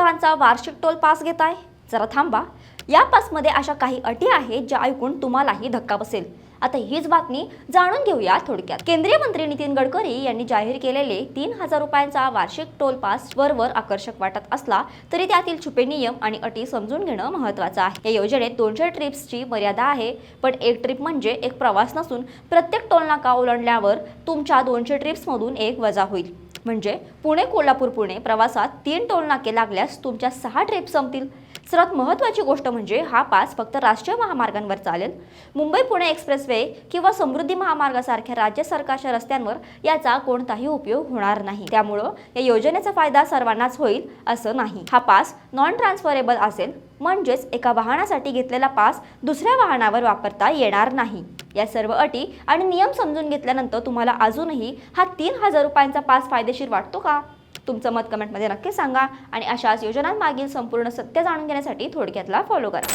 हजारांचा वार्षिक toll pass घेताय? जरा थांबा. या पासमध्ये अशा काही अटी आहेत ज्या ऐकून तुम्हालाही धक्का बसेल. आता हीच बातमी जाणून घेऊया थोडक्यात. केंद्रीय मंत्री नितीन गडकरी यांनी जाहीर केलेले 3,000 रुपयांचा वार्षिक टोल पास वरवर आकर्षक वाटत असला तरी त्यातील छुपे नियम आणि अटी समजून घेणं महत्त्वाचं आहे. या योजनेत 200 ट्रिप्सची मर्यादा आहे, पण एक ट्रिप म्हणजे एक प्रवास नसून प्रत्येक टोल नाका ओलांडल्यावर तुमच्या 200 ट्रिप्समधून एक वजा होईल. म्हणजे पुणे कोल्हापूर पुणे प्रवासात 3 टोल नाके लागल्यास तुमच्या 6 ट्रिप संपतील. सर्वात महत्त्वाची गोष्ट म्हणजे हा पास फक्त राष्ट्रीय महामार्गांवर चालेल. मुंबई पुणे एक्सप्रेसवे किंवा समृद्धी महामार्गासारख्या राज्य सरकारच्या रस्त्यांवर याचा कोणताही उपयोग होणार नाही. त्यामुळं या योजनेचा फायदा सर्वांनाच होईल असं नाही. हा पास नॉन ट्रान्सफरेबल असेल, म्हणजेच एका वाहनासाठी घेतलेला पास दुसऱ्या वाहनावर वापरता येणार नाही. या सर्व अटी आणि नियम समजून घेतल्यानंतर तुम्हाला अजूनही हा 3,000 रुपयांचा पास फायदेशीर वाटतो का? तुमचं मत कमेंटमध्ये नक्की सांगा आणि अशाच योजनांमागील संपूर्ण सत्य जाणून घेण्यासाठी थोडक्यातला फॉलो करा.